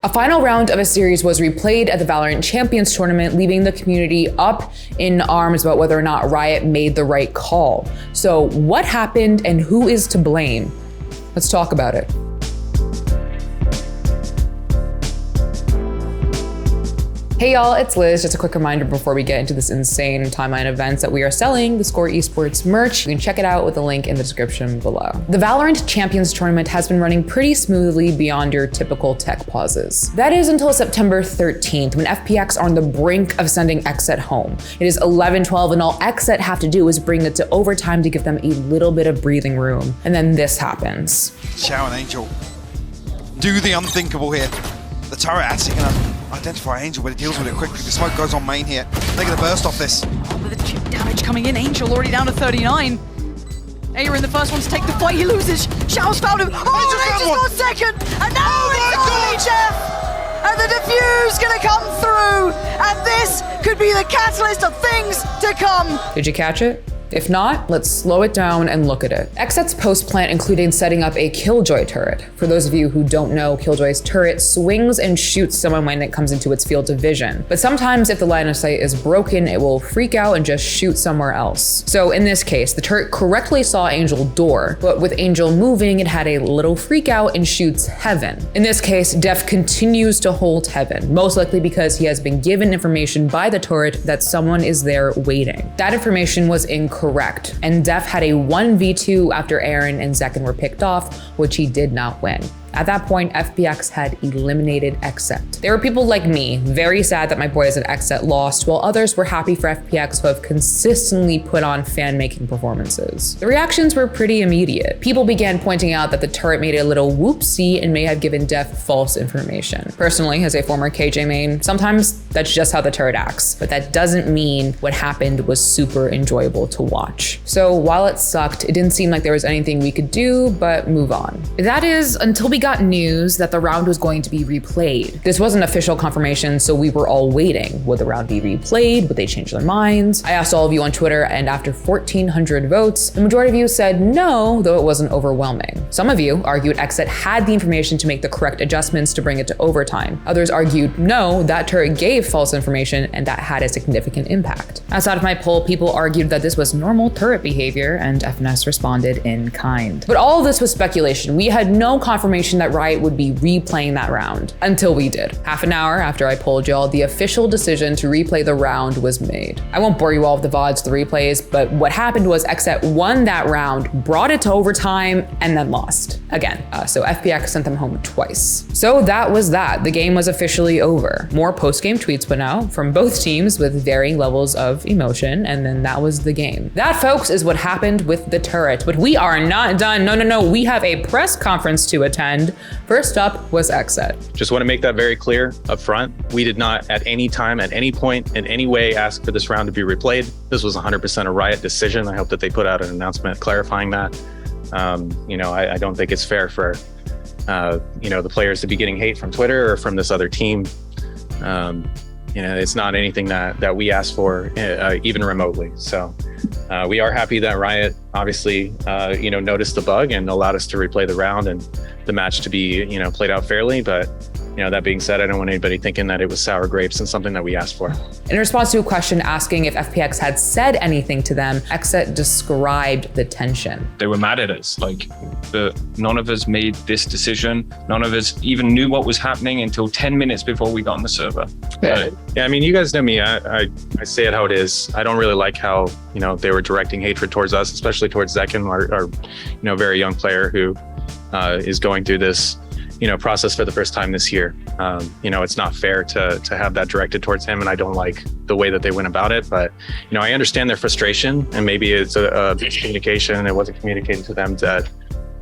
A final round of a series was replayed at the VALORANT Champions Tournament, leaving the community up in arms about whether or not Riot made the right call. So what happened and who is to blame? Let's talk about it. Hey y'all, it's Liz. Just a quick reminder before we get into this insane timeline of events that we are selling theScore esports merch. You can check it out with the link in the description below. The VALORANT Champions Tournament has been running pretty smoothly beyond your typical tech pauses. That is until September 13th, when FPX are on the brink of sending Xset home. It is 11-12 and all Xset have to do is bring it to overtime to give them a little bit of breathing room. And then this happens. Xiao and Angel do the unthinkable here. The turret actually gonna identify Angel, but it deals with it quickly. The smoke goes on main here. They're gonna burst off this. Oh, with the chip damage coming in, Angel already down to 39. Aya in the first one to take the fight, he loses. Xiao's found him. Oh, Angel's got second! And now it's only Jeff! And the defuse gonna come through! And this could be the catalyst of things to come! Did you catch it? If not, let's slow it down and look at it. Xset's post plant included setting up a Killjoy turret. For those of you who don't know, Killjoy's turret swings and shoots someone when it comes into its field of vision. But sometimes if the line of sight is broken, it will freak out and just shoot somewhere else. So in this case, the turret correctly saw Angel door, but with Angel moving, it had a little freak out and shoots Heaven. In this case, Def continues to hold Heaven, most likely because he has been given information by the turret that someone is there waiting. That information was incorrect, and Def had a 1v2 after Aaron and Zekken were picked off, which he did not win. At that point, FPX had eliminated Xset. There were people like me, very sad that my boys at Xset lost, while others were happy for FPX who have consistently put on fan-making performances. The reactions were pretty immediate. People began pointing out that the turret made a little whoopsie and may have given Def false information. Personally, as a former KJ main, sometimes that's just how the turret acts, but that doesn't mean what happened was super enjoyable to watch. So while it sucked, it didn't seem like there was anything we could do but move on. That is, until we got news that the round was going to be replayed. This wasn't official confirmation, so we were all waiting. Would the round be replayed? Would they change their minds? I asked all of you on Twitter, and after 1,400 votes, the majority of you said no, though it wasn't overwhelming. Some of you argued Xset had the information to make the correct adjustments to bring it to overtime. Others argued no, that turret gave false information, and that had a significant impact. Outside of my poll, people argued that this was normal turret behavior, and FNS responded in kind. But all of this was speculation. We had no confirmation that Riot would be replaying that round until we did. Half an hour after I polled y'all, the official decision to replay the round was made. I won't bore you all with the VODs, the replays, but what happened was Xset won that round, brought it to overtime, and then lost again. So FPX sent them home twice. So that was that. The game was officially over. More post-game tweets went out from both teams with varying levels of emotion, and then that was the game. That, folks, is what happened with the turret. But we are not done. No. We have a press conference to attend. First up was Xset. Just want to make that very clear up front. We did not at any time, at any point, in any way ask for this round to be replayed. This was 100% a Riot decision. I hope that they put out an announcement clarifying that. I don't think it's fair for the players to be getting hate from Twitter or from this other team. It's not anything that we asked for, even remotely. So we are happy that Riot obviously, noticed the bug and allowed us to replay the round and the match to be, played out fairly. But, that being said, I don't want anybody thinking that it was sour grapes and something that we asked for. In response to a question asking if FPX had said anything to them, Xset described the tension. They were mad at us. None of us made this decision. None of us even knew what was happening until 10 minutes before we got on the server. Yeah, I mean, you guys know me. I say it how it is. I don't really like how, they were directing hatred towards us, especially towards Zekken, our very young player who is going through this process for the first time this year. It's not fair to have that directed towards him, and I don't like the way that they went about it. But I understand their frustration, and maybe it's a miscommunication. It wasn't communicated to them that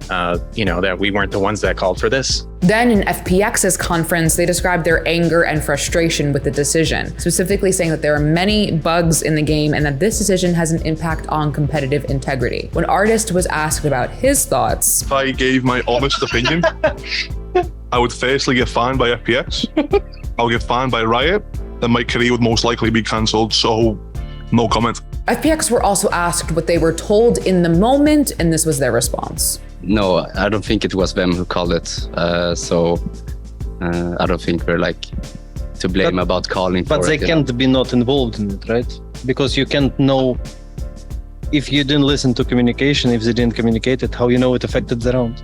that we weren't the ones that called for this. Then in FPX's conference, they described their anger and frustration with the decision, specifically saying that there are many bugs in the game and that this decision has an impact on competitive integrity. When Artist was asked about his thoughts, if I gave my honest opinion, I would firstly get fined by FPX. I'll get fined by Riot, then my career would most likely be cancelled, so no comment. FPX were also asked what they were told in the moment, and this was their response. No, I don't think it was them who called it. So I don't think we're like to blame about calling for it. But they can't be not involved in it, right? Because you can't know if you didn't listen to communication, if they didn't communicate it, how you know it affected the round.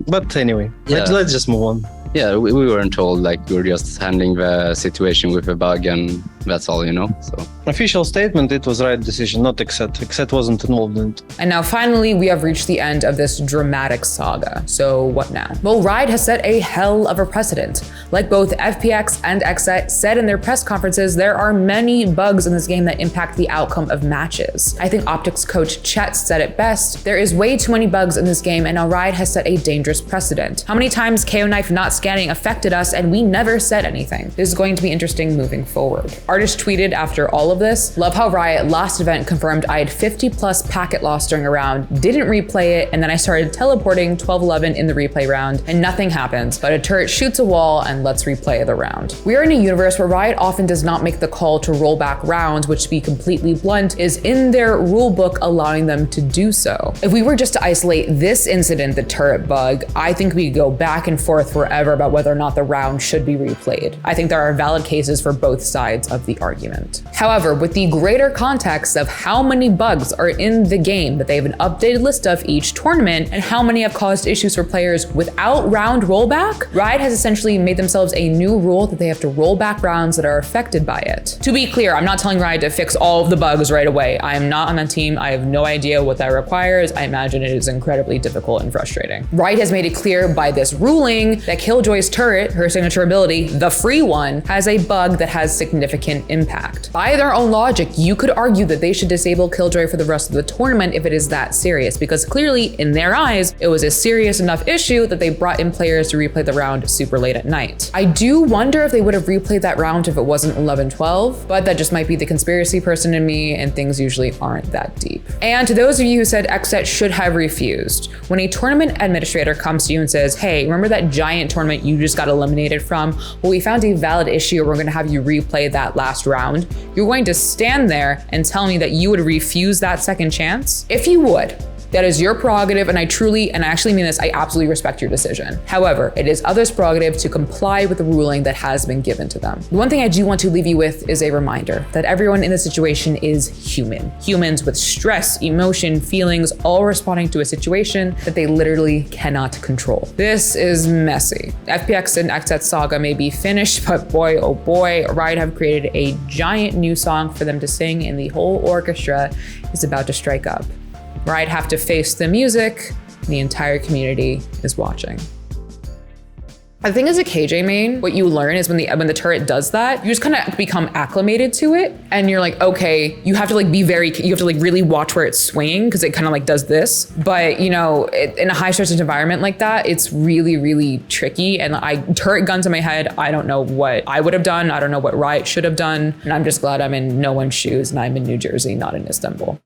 But anyway, let's just move on. Yeah, we weren't told, like we were just handling the situation with a bug and that's all, you know, so. Official statement, it was right decision, not Exet. Exet wasn't involved in it. And now finally, we have reached the end of this dramatic saga. So what now? Well, Riot has set a hell of a precedent. Like both FPX and Exet said in their press conferences, there are many bugs in this game that impact the outcome of matches. I think Optics coach Chet said it best, there is way too many bugs in this game and now Riot has set a dangerous precedent. How many times KO Knife not scanning affected us and we never said anything? This is going to be interesting moving forward. Artist tweeted after all of this, love how Riot last event confirmed I had 50 plus packet loss during a round, didn't replay it, and then I started teleporting 12-11 in the replay round and nothing happens, but a turret shoots a wall and lets replay the round. We are in a universe where Riot often does not make the call to roll back rounds, which to be completely blunt, is in their rulebook allowing them to do so. If we were just to isolate this incident, the turret bug, I think we could go back and forth forever about whether or not the round should be replayed. I think there are valid cases for both sides of the argument. However, with the greater context of how many bugs are in the game, that they have an updated list of each tournament, and how many have caused issues for players without round rollback, Riot has essentially made themselves a new rule that they have to roll back rounds that are affected by it. To be clear, I'm not telling Riot to fix all of the bugs right away. I am not on that team. I have no idea what that requires. I imagine it is incredibly difficult and frustrating. Riot has made it clear by this ruling that Killjoy's turret, her signature ability, the free one, has a bug that has significant impact. By their own logic, you could argue that they should disable Killjoy for the rest of the tournament if it is that serious, because clearly in their eyes, it was a serious enough issue that they brought in players to replay the round super late at night. I do wonder if they would have replayed that round if it wasn't 11-12, but that just might be the conspiracy person in me, and things usually aren't that deep. And to those of you who said Exet should have refused, when a tournament administrator comes to you and says, hey, remember that giant tournament you just got eliminated from? Well, we found a valid issue, we're gonna have you replay that last round. You're going to stand there and tell me that you would refuse that second chance? If you would, that is your prerogative, and I actually mean this, I absolutely respect your decision. However, it is others' prerogative to comply with the ruling that has been given to them. The one thing I do want to leave you with is a reminder that everyone in this situation is human. Humans with stress, emotion, feelings, all responding to a situation that they literally cannot control. This is messy. FPX and Exet saga may be finished, but boy, oh boy, Riot have created a giant new song for them to sing, and the whole orchestra is about to strike up. Riot have to face the music, and the entire community is watching. I think as a KJ main, what you learn is when the turret does that, you just kind of become acclimated to it, and you're like, okay, you have to like really watch where it's swinging because it kind of like does this. But you know, in a high stress environment like that, it's really, really tricky. And turret guns in my head, I don't know what I would have done. I don't know what Riot should have done. And I'm just glad I'm in no one's shoes and I'm in New Jersey, not in Istanbul.